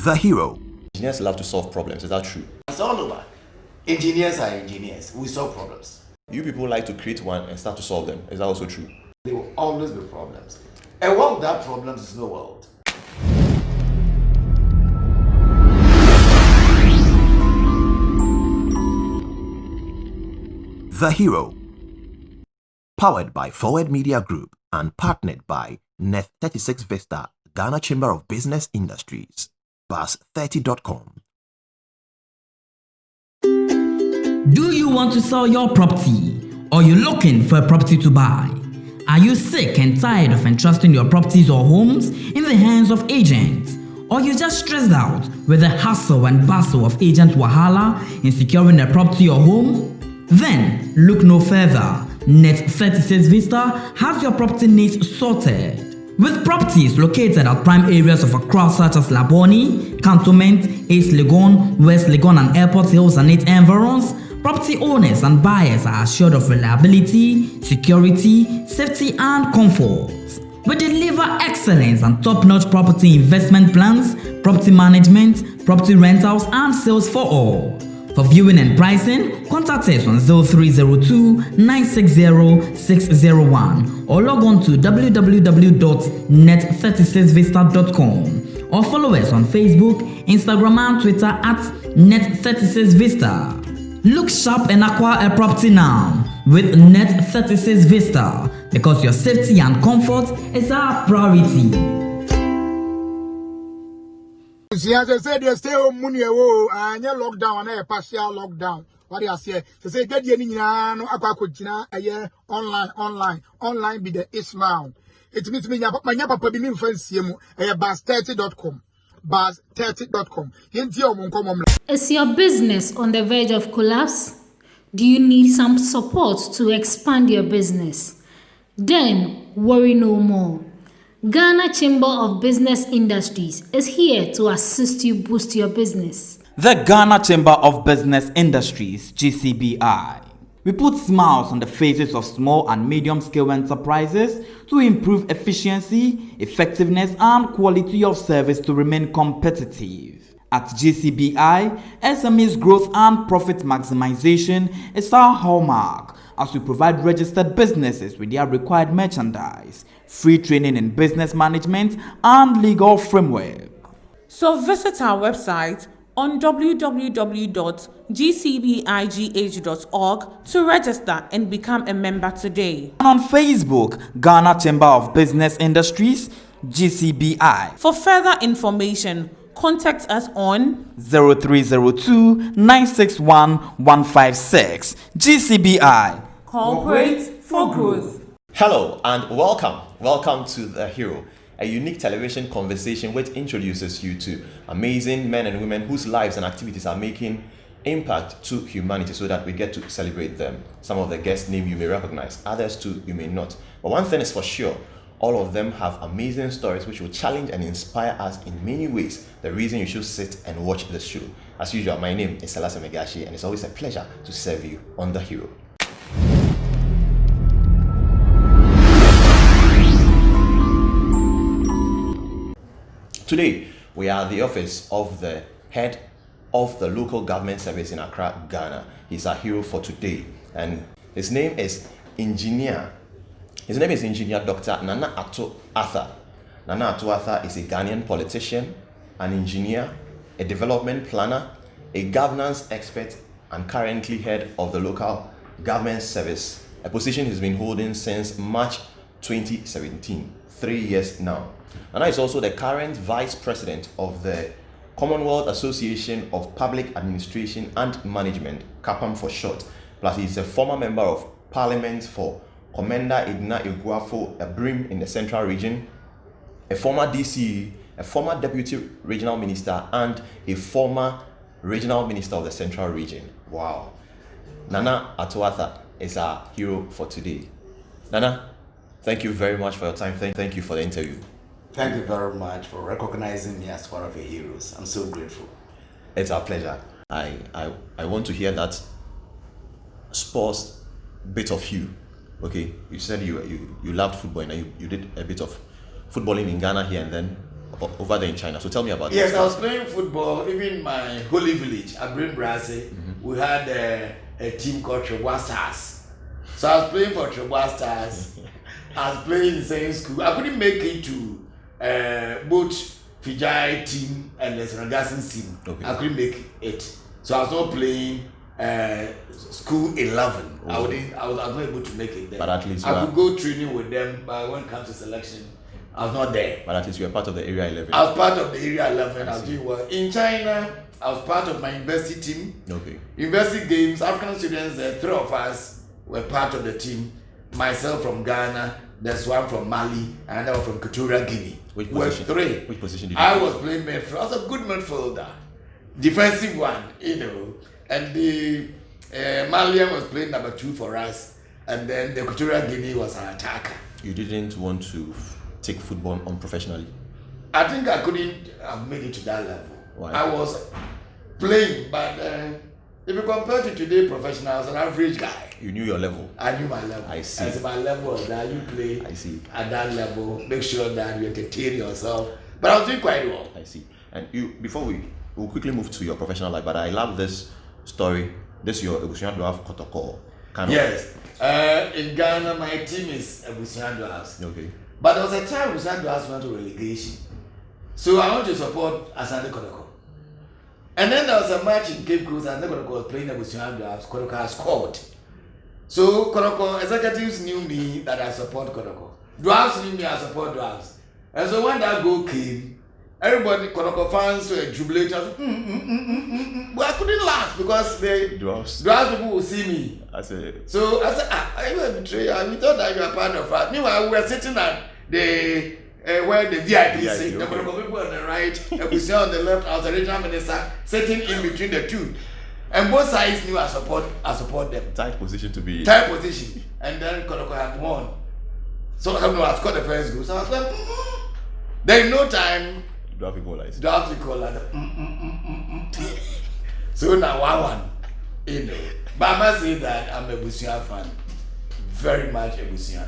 The Hero. Engineers love to solve problems, is that true? It's all over. Engineers are engineers. We solve problems. You people like to create one and start to solve them, is that also true? There will always be problems. A world without problems is no world. The Hero. Powered by Forward Media Group and partnered by Net 36 Vista, Ghana Chamber of Business Industries, Buzz30.com. Do you want to sell your property, or you're looking for a property to buy? Are you sick and tired of entrusting your properties or homes in the hands of agents? Or you're just stressed out with the hustle and bustle of agent wahala in securing a property or home? Then look no further. Net 36 Vista has your property needs sorted. With properties located at prime areas of Accra such as Labone, Cantonment, East Legon, West Legon and Airport Hills and its environs, property owners and buyers are assured of reliability, security, safety and comfort. We deliver excellence and top-notch property investment plans, property management, property rentals and sales for all. For viewing and pricing, contact us on 0302-960-601 or log on to www.net36vista.com or follow us on Facebook, Instagram and Twitter at Net36Vista. Look sharp and acquire a property now with Net36 Vista because your safety and comfort is our priority. See, as I said, they stay home money and lockdown and a partial lockdown. What do you say? They say, get your no aqua online be the Islam. It means me, my papa be me friends, Buzz30.com. Buzz30.com. Is your business on the verge of collapse? Do you need some support to expand your business? Then worry no more. Ghana Chamber of Business Industries is here to assist you boost your business. The Ghana Chamber of Business Industries, GCBI. We put smiles on the faces of small and medium-scale enterprises to improve efficiency, effectiveness, and quality of service to remain competitive. At GCBI, SME's growth and profit maximization is our hallmark as we provide registered businesses with their required merchandise, free training in business management, and legal framework. So visit our website on www.gcbigh.org to register and become a member today. And on Facebook, Ghana Chamber of Business Industries, GCBI. For further information, contact us on 0302-961-156. GCBI. Corporate for Growth. Hello and welcome to The Hero, a unique television conversation which introduces you to amazing men and women whose lives and activities are making impact to humanity so that we get to celebrate them. Some of the guest names you may recognize, others too you may not. But one thing is for sure, all of them have amazing stories which will challenge and inspire us in many ways. The reason you should sit and watch this show. As usual, my name is Salasa Megashi and it's always a pleasure to serve you on The Hero. Today, we are at the office of the head of the local government service in Accra, Ghana. He's our hero for today, and his name is Engineer Dr. Nana Ato Arthur. Nana Ato Arthur is a Ghanaian politician, an engineer, a development planner, a governance expert, and currently head of the local government service, a position he's been holding since March 2017, 3 years now. Nana is also the current vice president of the Commonwealth Association of Public Administration and Management, CAPAM for short. Plus, he's a former member of Parliament for Commander Edna Iguafo Abrim in the Central Region, a former DCE, a former Deputy Regional Minister, and a former Regional Minister of the Central Region. Wow. Nana Ato Arthur is our hero for today. Nana, thank you very much for your time. Thank you for the interview. Thank you very much for recognizing me as one of your heroes. I'm so grateful. It's our pleasure. I want to hear that sports bit of you. Okay, you said you loved football and you did a bit of footballing in Ghana here and then. over there in China. So tell me about Yes, this. I was playing football, even in my holy village, Abrin Brase. We had a team called Trebwa Stars. So I was playing for Trebwa Stars. I was playing in the same school. I couldn't make it to both Fijai team and the Serangasins team. Okay. I couldn't make it. So I was not playing school 11. I was not able to make it there. But at least I could go training with them, but when it comes to selection, I was not there. But at least you were part of the Area 11. I was part of the Area 11. I was doing well. In China, I was part of my university team. Okay. University games, African students, three of us were part of the team. Myself from Ghana, there's one from Mali, and another one from Equatorial Guinea. Which We were position? three. Which position did you I play? was playing midfield. I was a good midfielder. Defensive one, you know. And the Malian was playing number 2 for us. And then the Equatorial Guinea was an attacker. You didn't want to take football on professionally? I think I couldn't have made it to that level. Why? I was playing, but if you compare to today professionals, an average guy. You knew your level. I knew my level. I see. As my level was that you play I see. at that level, make sure that you entertain yourself. But I was doing quite well. I see. And before we'll quickly move to your professional life, but I love this story. This your Ebusian Dwarf Kotoko kind Yes. In Ghana, my team is Ebusian Dwarfs. Okay. But there was a time Ebusian Dwarfs went to relegation. So I want to support Asante Kotoko. And then there was a match in Cape Coast, and Kotoko was playing Ebusian Dwarfs. Kotoko scored. So Kotoko executives knew me that I support Kotoko. Dwarfs knew me I support Dwarfs. And so when that goal came, everybody, Kotoko fans were jubilating. But I couldn't laugh because the Dwarfs. Dwarfs people will see me. I said, So I said, are you a betrayer? We thought that you were part of us. Meanwhile, we were sitting at the where the VIP sit. The okay. Kotoko people on the right, Ebusia on the left. I was the regional minister sitting in between the two. And both sides knew I support them. tight position to be. Tight position. And then Kotoko had won. So I scored the first goal. So I was like, Then in no time, Dwarf equalized. Dwarfs call like So now 1-1, you know. But I must say that I'm a Ebusian fan, very much Ebusian.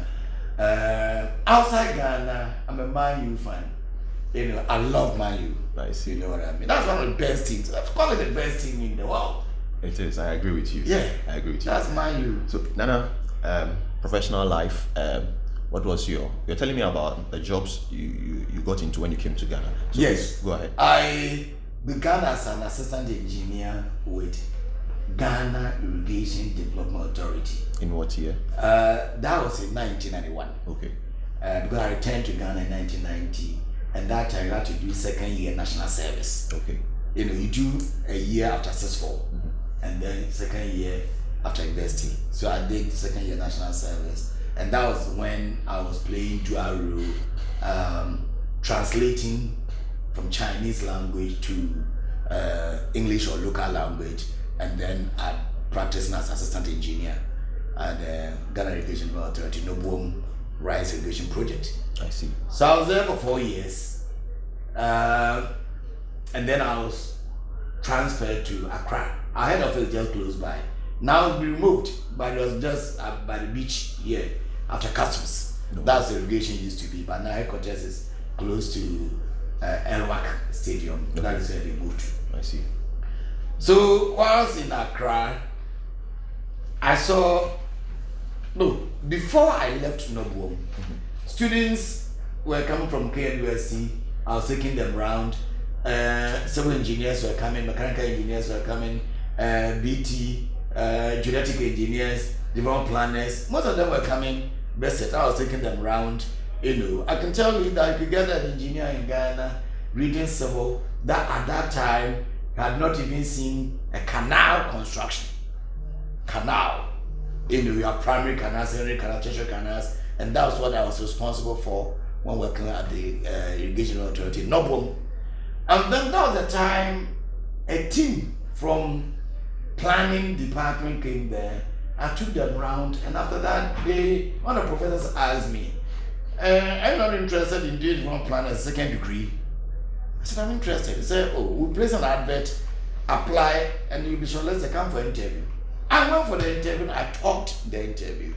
Outside Ghana, I'm a Man U fan. You know, I love Man U. I see. You know what I mean? That's one of the best teams. That's probably the best team in the world. It is. I agree with you. Yeah, I agree with you. That's Man U. So Nana, professional life. What was you're telling me about the jobs you got into when you came to Ghana? So Yes. Go ahead. I began as an assistant engineer with Ghana Irrigation Development Authority. In what year? That was in 1991. Okay. Because I returned to Ghana in 1990, and that time you had to do second year national service. Okay. You know, you do a year after 6-4, and then second year after university. So I did second year national service, and that was when I was playing dual role, translating from Chinese language to English or local language, and then I practicing as assistant engineer at the Ghana Irrigation Authority, Nobuom Rice Irrigation Project. I see. So I was there for 4 years, and then I was transferred to Accra. Our head office just close by. Now it's been removed, but it was just by the beach here after customs. No. That's the irrigation used to be, but now headquarters is close to Elwak Stadium. Okay. That is where they moved to. I see. So whilst in Accra, before I left Nobuom, students were coming from KNUST. I was taking them around. Civil engineers were coming, mechanical engineers were coming, BT, genetic engineers, development planners. Most of them were coming. Best I was taking them around. You know, I can tell you that if you get an engineer in Ghana reading civil, that at that time had not even seen a canal construction. Canal. You know, your primary canals, secondary canals, tertiary canals, and that was what I was responsible for when working at the Irrigation Authority in Nobuom. And then that was the time a team from planning department came there. I took them around, and after that, one of the professors asked me, I'm not interested in doing one plan as a second degree. I said, I'm interested. He said, we'll place an advert, apply, and you'll be shortlisted to come for interview. I went for the interview, I talked the interview.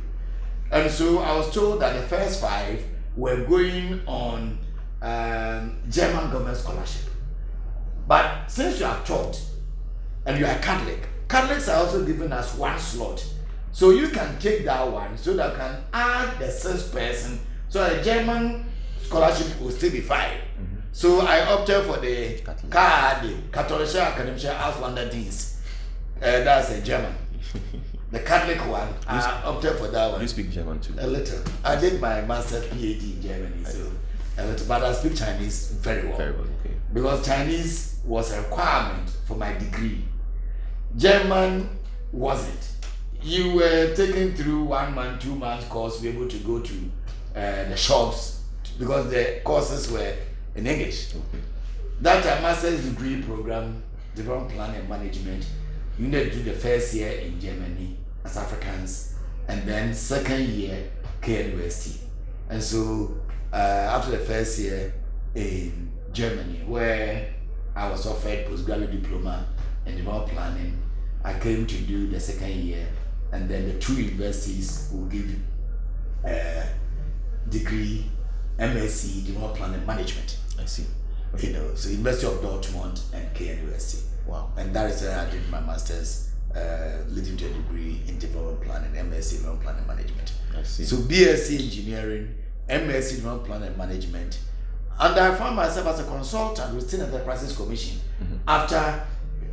And so I was told that the first 5 were going on German government scholarship. But since you have taught and you are Catholic, Catholics are also giving us one slot. So you can take that one so that you can add the 6th person. So a German scholarship will still be 5. So I opted for the Katholische Akademische Ausländerdienst. That's a German. The Catholic one, I opted for that one. You speak German too? A little. I did my master's PhD in Germany, so a little. But I speak Chinese very well. Very well, okay. Because Chinese was a requirement for my degree. German wasn't. You were taken through 1 month, 2 months course to be able to go to the shops because the courses were in English. Okay. That master's degree program, development planning and management, you need to do the first year in Germany as Africans, and then second year KNUST. And so after the first year in Germany, where I was offered postgraduate diploma in development planning, I came to do the second year, and then the 2 universities will give degree MSc development planning management. I see. Okay. You know, so University of Dortmund and KNUST. Wow. And that is where I did my master's, leading to a degree in development planning, MSc development planning management. I see. So BSc engineering, MSc development planning management, and I found myself as a consultant with State Enterprises Commission. After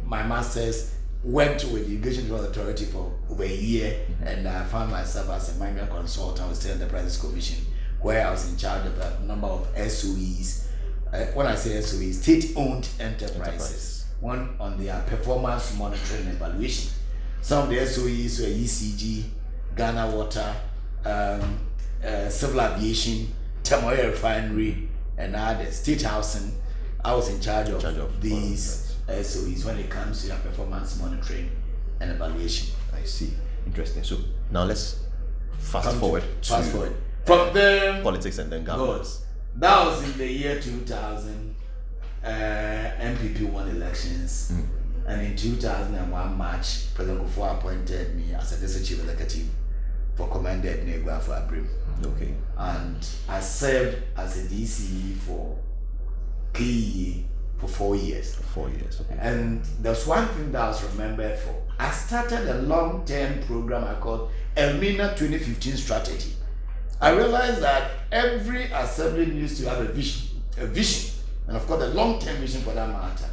my master's, went with the Irrigation Development Authority for over a year, and I found myself as a minor consultant with State Enterprises Commission, where I was in charge of a number of SOEs. When I say SOEs, state-owned enterprises. One on their performance monitoring and evaluation. Some of the SOEs were ECG, Ghana Water, Civil Aviation, Tamoyo Refinery, and others. State Housing. I was in charge of these SOEs when it comes to their performance monitoring and evaluation. I see. Interesting. So now let's fast forward from there, politics and then governance. That was in the year 2000. MPP won elections, and in 2001 March, President Kufuor appointed me as a district chief executive for Commander Negua for Abrim. Okay. And I served as a DCE for KE for 4 years. 4 years. Okay. And there's one thing that I was remembered for. I started a long-term program I called Elmina 2015 Strategy. I realized that every assembly needs to have a vision, and of course a long-term vision for that matter.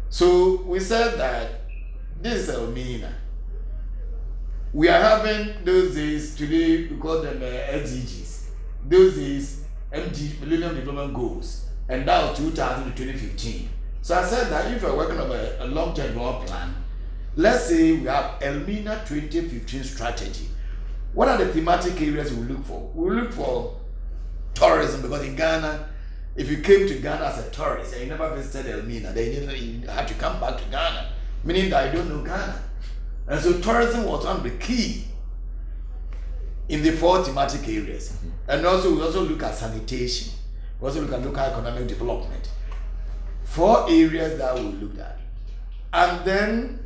So we said that this is Elmina. We are having those days, today we call them SDGs. Those days, Millennium Development Goals, and that was 2000 to 2015. So I said that if you're working on a long-term development plan, let's say we have Elmina 2015 strategy. What are the thematic areas we look for? We look for tourism, because in Ghana, if you came to Ghana as a tourist and you never visited Elmina, then you had to come back to Ghana, meaning that you don't know Ghana. And so tourism was one of the key in the 4 thematic areas. And also we also look at sanitation. We also look at local economic development. 4 areas that we looked at. And then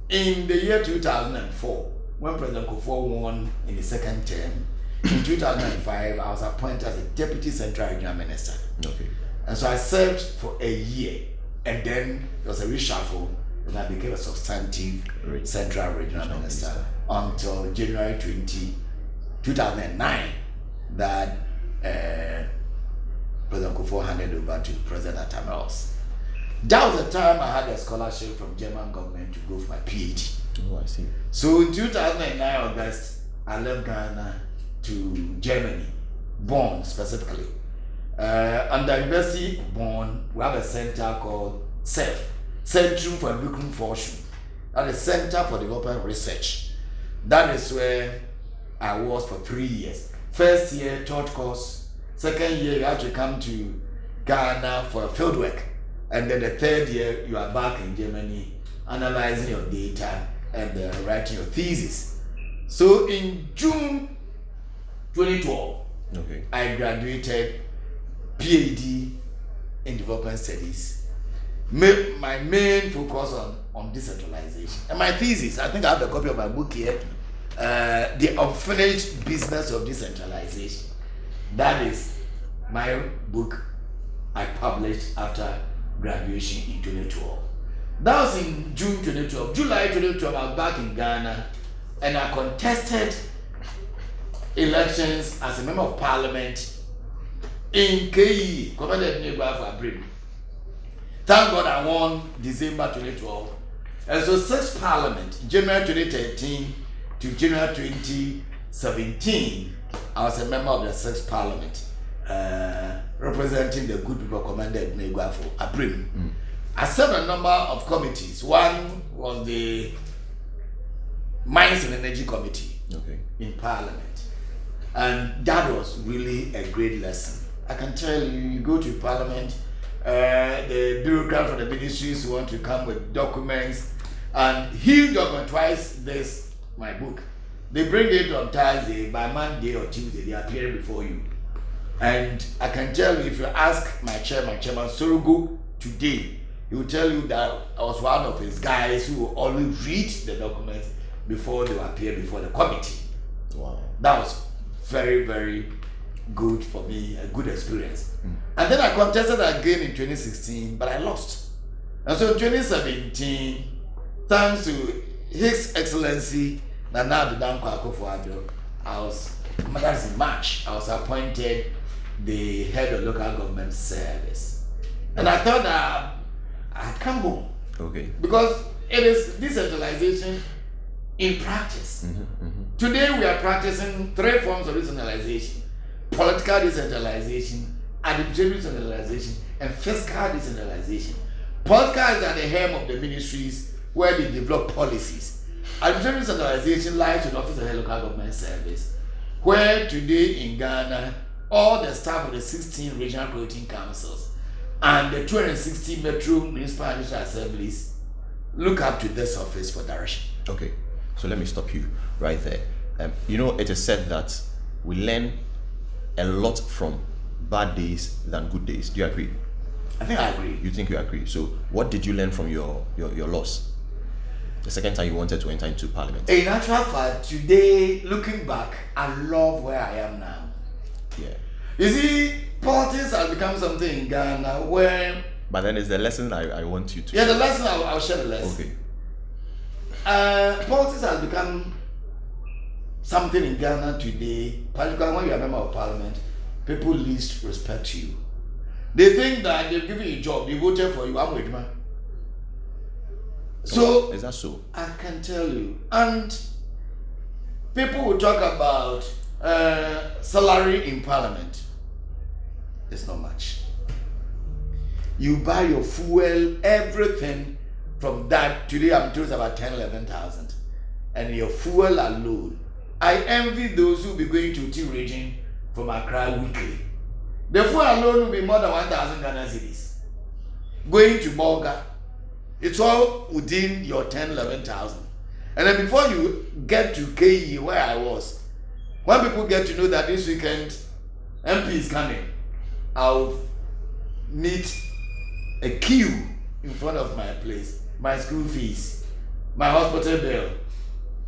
in the year 2004, when President Kufuor won in the second term, in 2005, I was appointed as a Deputy Central Regional Minister. Okay. And so I served for a year, and then there was a reshuffle, and I became a substantive Central Regional Minister until January 2009, that President Kufuor handed over to President Atamelos. That was the time I had a scholarship from German government to go for my PhD. Oh, I see. So in 2009 August, I left Ghana to Germany, Bonn specifically. Under University of Bonn, we have a center called CEF, Centrum für Entwicklungsforschung. That is Center for Development Research. That is where I was for 3 years. First year, taught course. Second year, you have to come to Ghana for field work. And then the third year, you are back in Germany, analyzing your data and writing your thesis. So in June 2012, okay, I graduated PhD in Development Studies. My main focus on decentralization. And my thesis, I think I have a copy of my book here, The Unfinished Business of Decentralization. That is my book I published after graduation in 2012. That was in June 2012. July 2012, I was back in Ghana and I contested elections as a member of parliament in KE, Commanded Neighbor for Abrim. Thank God I won December 2012. And so 6th Parliament, January 2013 to January 2017, I was a member of the 6th Parliament, representing the good people Commanded Neighbor for Abrim. I served a number of committees. One was the Mines and Energy Committee in Parliament. And that was really a great lesson. I can tell you, you go to Parliament, the bureaucrats from the ministries want to come with documents, and huge document, twice this, my book. They bring it on Thursday, by Monday or Tuesday, they appear before you. And I can tell you, if you ask my chairman Sorogo today, he will tell you that I was one of his guys who will always read the documents before they appear before the committee. Wow. That was very, very good for me, a good experience. And then I contested again in 2016, but I lost. And so in 2017, thanks to His Excellency Nana Addo Dankwa Akufo-Addo, that's in March, I was appointed the head of local government service. And I thought that I'd come home. Okay. Because it is decentralization in practice. Today we are practicing 3 forms of decentralization: political decentralization, administrative decentralization, and fiscal decentralization. Political is at the helm of the ministries where they develop policies. Administrative decentralization lies with the Office of the Local Government Service, where today in Ghana, all the staff of the 16 regional coordinating councils and the 260 metro municipal and district assemblies look up to this office for direction. Okay, so let me stop you right there. You know, it is said that we learn a lot from bad days than good days. Do you agree? I think I agree. You think you agree? So what did you learn from your loss? The second time you wanted to enter into parliament. In actual fact, today, looking back, I love where I am now. Yeah. You see, politics has become something in Ghana where... But then it's the lesson I want you to Yeah, the lesson, I'll share the lesson. Okay. Politics has become something in Ghana today, particularly when you are a member of parliament, people least respect you. They think that they've given you a job, they voted for you, I'm with man. So, is that so? I can tell you. And people will talk about salary in parliament. It's not much. You buy your fuel, everything from that. Today I'm told it's about 10,000-11,000. And your fuel alone. I envy those who will be going to T region from Accra weekly. The fuel alone will be more than 1,000 Ghana cedis. Going to Bolga, it's all within your 10,000-11,000. And then before you get to KE, where I was, when people get to know that this weekend MP is coming, I'll meet a queue in front of my place, my school fees, my hospital bill.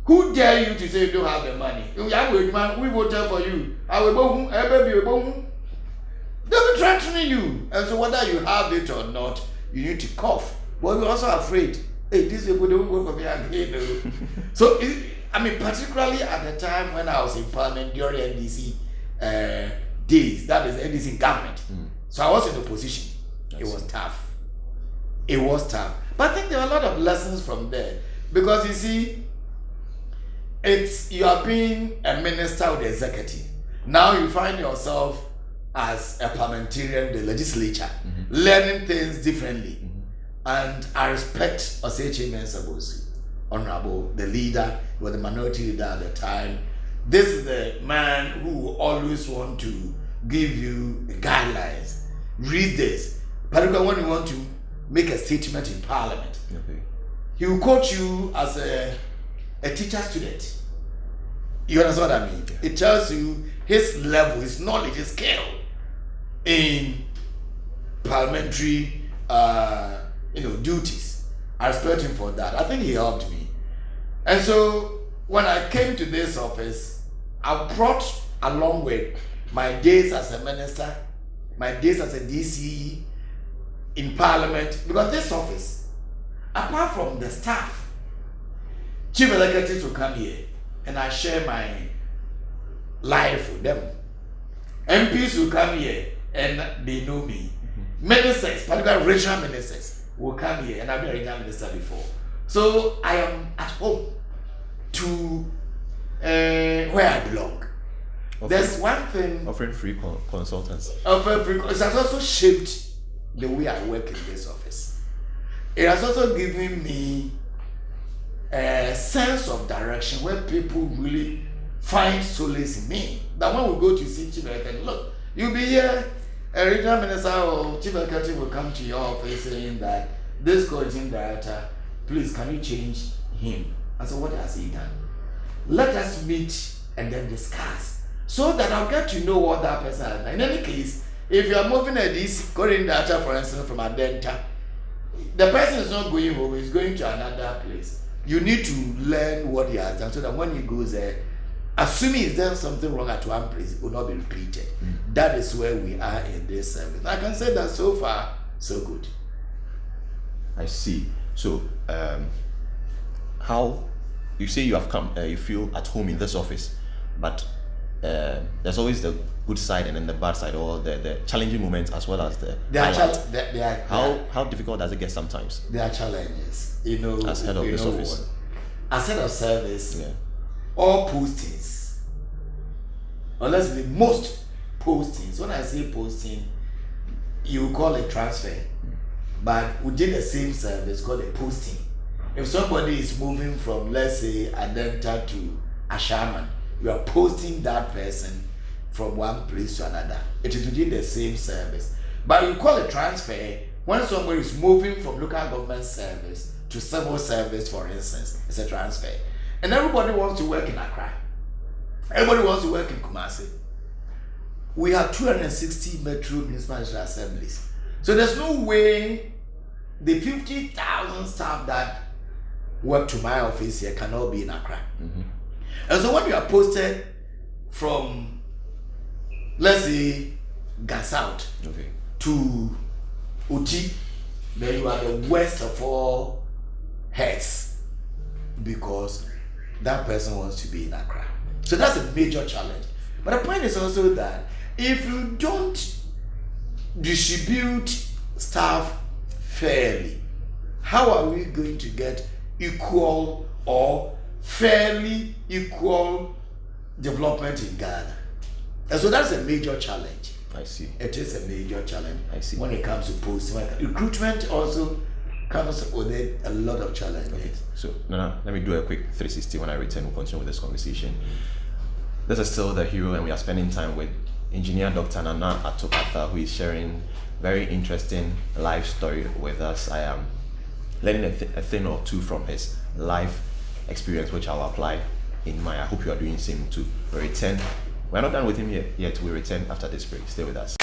Who dare you to say you don't have the money? We voted for you. They'll be threatening you. And so whether you have it or not, you need to cough. But we're also afraid, hey, these people don't vote for me again. So, particularly at the time when I was in parliament during NDC days, that is NDC government. So I was in opposition. It was tough. It was tough. But I think there are a lot of lessons from there. Because you see, you are being a minister of the executive. Now you find yourself as a parliamentarian, the legislature, learning things differently. And I respect Osechi Mensah-Bosu, Honorable, the leader, he was the minority leader at the time. This is the man who will always want to give you guidelines. Read this. Particularly when you want to make a statement in parliament. Okay. He will coach you as a teacher student. You understand what I mean? Yeah. It tells you his level, his knowledge, his skill in parliamentary duties. I respect him for that. I think he helped me. And so when I came to this office, I brought along with my days as a minister my days as a DC in Parliament, because this office, apart from the staff, chief executives will come here and I share my life with them. MPs will come here and they know me. Ministers, particularly regional ministers, will come here, and I've been a regional minister before. So I am at home to where I belong. There's one thing. Offering free consultants. It has also shaped the way I work in this office. It has also given me a sense of direction where people really find solace in me. That when we go to see Chief Executive, look, you'll be here, a regional minister or Chief Executive will come to your office saying that this coaching director, please can you change him? I said, what has he done? Let us meet and then discuss so that I'll get to know what that person has done. In any case, if you are moving this coaching director, for instance, from Adenta, the person is not going home, he's going to another place. You need to learn what he has done so that when he goes there, assuming he's done something wrong at one place, it will not be repeated. That is where we are in this service. I can say that so far, so good. I see. So, how you say you have come, you feel at home in this office, but there's always the good side and then the bad side, or the challenging moments as well as the highlights. How difficult does it get sometimes? There are challenges, you know. As head of this office, as head of service, all postings, or let's be most postings. When I say posting, you call it transfer, but within the same service, called a posting. If somebody is moving from, let's say, Adenta to Ashaman, you are posting that person from one place to another. It is within the same service. But you call it transfer when somebody is moving from local government service to civil service, for instance. It's a transfer. And everybody wants to work in Accra. Everybody wants to work in Kumasi. We have 260 metro municipal assemblies. So there's no way the 50,000 staff that work to my office here cannot be in Accra. And so when you are posted from, let's say, Gasout to Uti, then you are the worst of all heads because that person wants to be in Accra. So that's a major challenge. But the point is also that if you don't distribute staff fairly, how are we going to get equal or fairly equal development in Ghana? And so that's a major challenge. I see. It is a major challenge. I see. When it comes to posting, recruitment also comes with it a lot of challenges. Okay. So, Nana, let me do a quick 360 when I return. We'll continue with this conversation. This is still The Hero, and we are spending time with Engineer Dr. Nana Atto-Arthur, who is sharing very interesting life story with us. I am learning a thing or two from his life experience, which I'll apply in my. I hope you are doing the same too. We return. We're not done with him yet. We return after this break. Stay with us.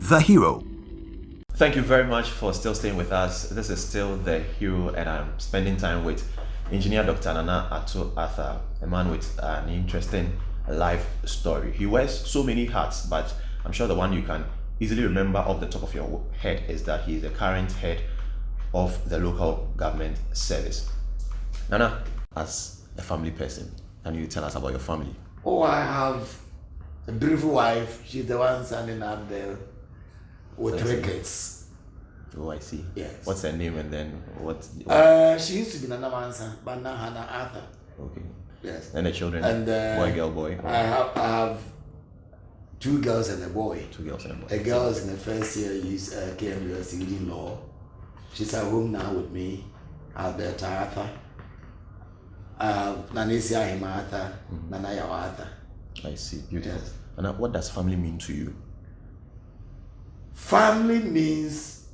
The Hero. Thank you very much for still staying with us. This is still The Hero, and I'm spending time with Engineer Dr. Nana Atto-Arthur, a man with an interesting life story. He wears so many hats, but I'm sure the one you can easily remember off the top of your head is that he is the current head of the local government service. Nana, as a family person, can you tell us about your family? Oh, I have a beautiful wife. She's the one standing up there with 3 kids. Oh, I see. Yes. What's her name, and then what? She used to be Nana Mansa, but now Hannah Arthur. Okay. Yes. And the children? And boy, girl, boy? I have 2 girls and a boy. 2 girls and a boy. A girl is in the first year, she's KMU studying law. She's at home now with me, Alberta Arthur. I have Nanesia Hima Arthur, Nanaya Arthur. I see. Beautiful. Yes. And what does family mean to you? Family means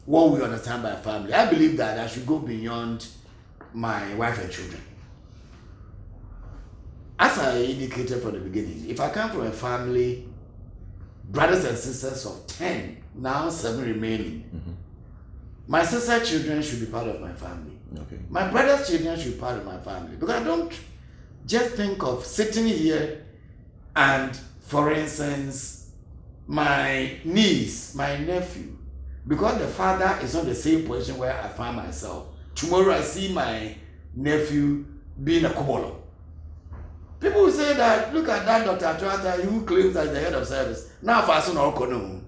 what we understand by family. I believe that I should go beyond my wife and children. As I indicated from the beginning, if I come from a family, brothers and sisters of 10, now 7 remaining, My sister's children should be part of my family. Okay. My brother's children should be part of my family. Because I don't just think of sitting here and, for instance, my niece, my nephew, because the father is not the same position where I find myself. Tomorrow I see my nephew being a Kobolo. People will say that, look at that Dr. Atuata, who claims as the head of service. Now Fasun Okono.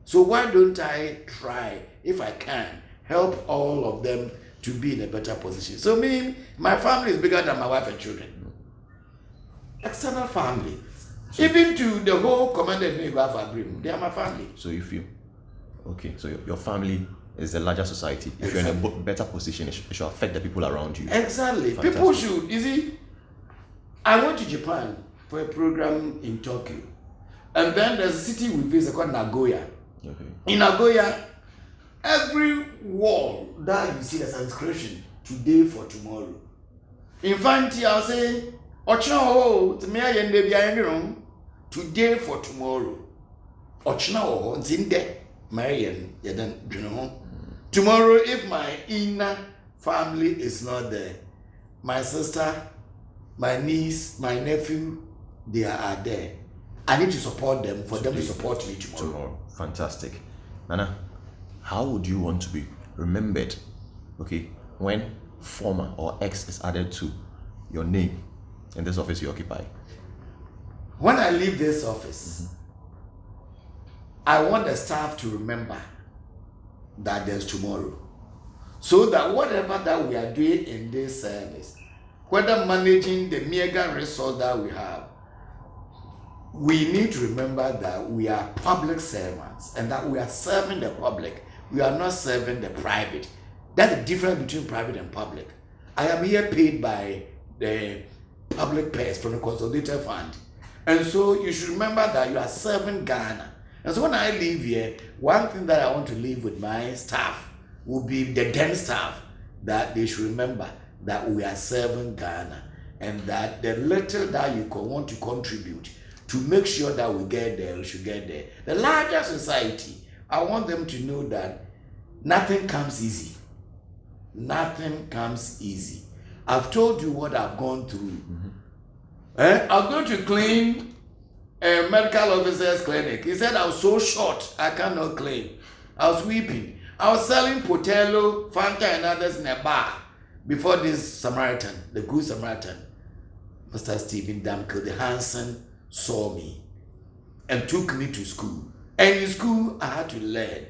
So why don't I try, if I can, help all of them to be in a better position? So me, my family is bigger than my wife and children. External family. Even to the whole commanded neighbor of Abrim, they are my family. So you feel, okay, so your family is the larger society. If you're in a better position, it should affect the people around you. Exactly. Fantastic. People should, you see, I went to Japan for a program in Tokyo. And then there's a city we visit called Nagoya. Okay. In Nagoya, every wall that you see there's an inscription, today for tomorrow. In fact, I'll say, Ochino, today for tomorrow. Ochino, it's in there. Marian, tomorrow, if my inner family is not there, my sister, my niece, my nephew, they are there. I need to support them for them to support me tomorrow. Fantastic. Nana, how would you want to be remembered, okay, when former or ex is added to your name in this office you occupy? When I leave this office, I want the staff to remember that there's tomorrow. So that whatever that we are doing in this service, whether managing the mega resource that we have, we need to remember that we are public servants and that we are serving the public. We are not serving the private. That's the difference between private and public. I am here paid by the public payers from the Consolidated Fund. And so you should remember that you are serving Ghana. And so when I leave here, one thing that I want to leave with my staff will be the then staff, that they should remember that we are serving Ghana and that the little that you want to contribute to make sure that we get there, we should get there. The larger society, I want them to know that nothing comes easy. Nothing comes easy. I've told you what I've gone through. I was going to clean a medical officer's clinic. He said I was so short, I cannot clean. I was weeping. I was selling Potello, Fanta, and others in a bar before this Samaritan, the Good Samaritan, Mr. Stephen Damkel, the Hansen, saw me and took me to school. And in school, I had to learn.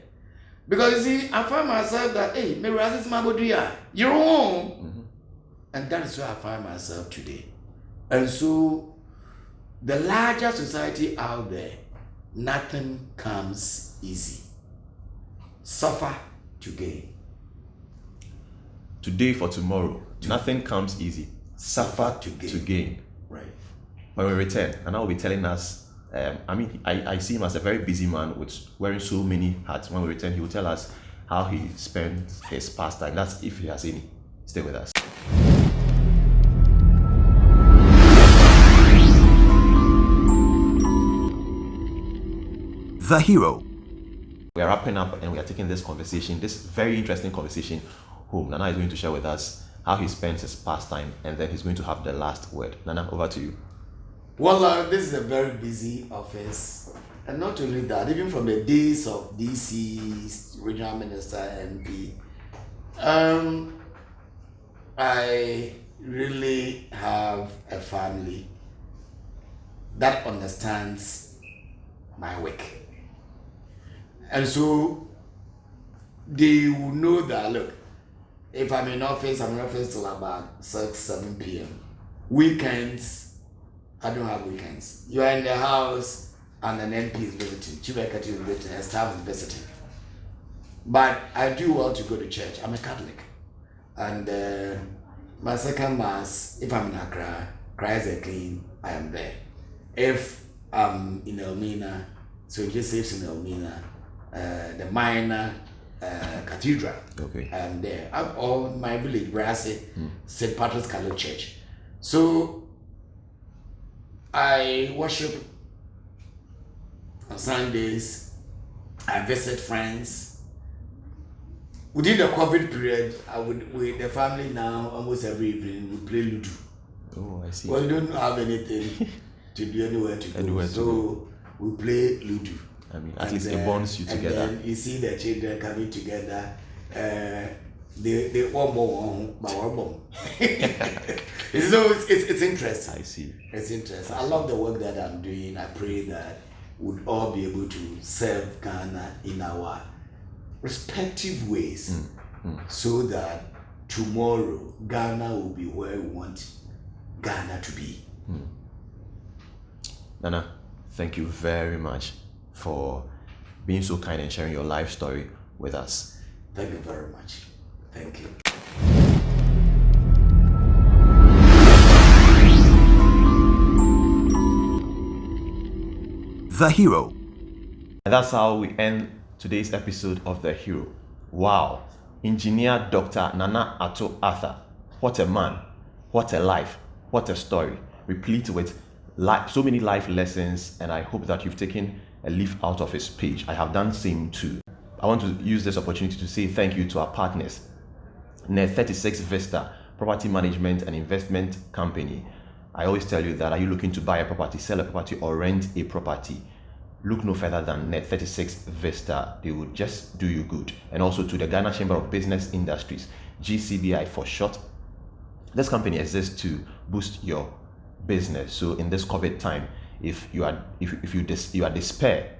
Because you see, I found myself that, hey, maybe I said, Magodria, you're home. And that is where I find myself today. And so, the larger society out there, nothing comes easy. Suffer to gain. Today for tomorrow, nothing comes easy. Suffer to gain. Right. When we return, and I will be telling us, I see him as a very busy man with wearing so many hats. When we return, he will tell us how he spent his pastime. That's if he has any. Stay with us. The Hero. We are wrapping up and we are taking this conversation, this very interesting conversation home. Nana is going to share with us how he spends his pastime, and then he's going to have the last word. Nana, over to you. Well, this is a very busy office. And not only that, even from the days of DC, regional minister, MP, I really have a family that understands my work. And so they will know that, look, if I'm in office till about 6, 7 p.m. Weekends, I don't have weekends. You are in the house and an MP is visiting, chief executive is visiting, a staff is visiting. But I do well to go to church. I'm a Catholic. And my second mass, if I'm in Accra, Christ is clean, I am there. If I'm in Elmina, so just saves in Elmina, the minor cathedral. Okay. And there, or my village, where I say St. Patrick's Catholic Church. So I worship on Sundays. I visit friends. within the COVID period, I would with the family now almost every evening we play Ludo. Oh, I see. Well, we don't have anything to do anywhere to go, so we play Ludo. I mean, at least it bonds you together. And then you see the children coming together. They want more, but one more. So it's interesting. I see. It's interesting. I love the work that I'm doing. I pray that we'll all be able to serve Ghana in our respective ways, so that tomorrow Ghana will be where we want Ghana to be. Nana, thank you very much for being so kind and sharing your life story with us. Thank you very much. Thank you. The Hero. And that's how we end today's episode of The Hero. Wow. Engineer Dr. Nana Atto Arthur. What a man. What a life. What a story. Replete with so many life lessons, and I hope that you've taken a leaf out of his page. I have done same too. I want to use this opportunity to say thank you to our partners, Net 36 Vista, property management and investment company. I always tell you that, are you looking to buy a property, sell a property, or rent a property? Look no further than Net 36 Vista. They will just do you good. And also to the Ghana Chamber of Business Industries, GCBI for short. This company exists to boost your business. So in this COVID time, if you are despair,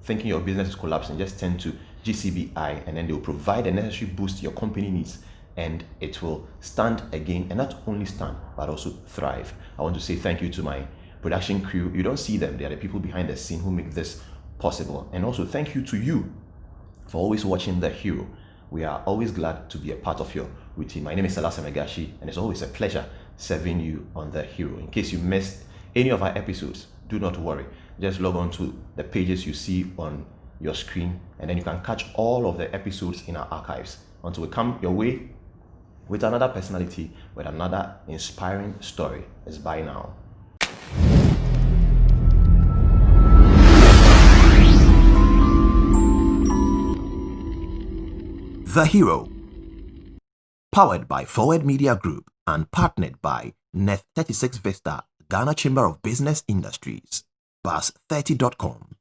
thinking your business is collapsing, just turn to GCBI, and then they will provide the necessary boost your company needs, and it will stand again, and not only stand but also thrive. I want to say thank you to my production crew. You don't see them, they are the people behind the scene who make this possible. And also thank you to you for always watching The Hero. We are always glad to be a part of your routine. My name is Salah Semegashi, and it's always a pleasure serving you on The Hero. In case you missed any of our episodes, do not worry. Just log on to the pages you see on your screen, and then you can catch all of the episodes in our archives until we come your way with another personality, with another inspiring story. It's bye now. The Hero. Powered by Forward Media Group and partnered by Net 36 Vista, Ghana Chamber of Business Industries, Bus30.com.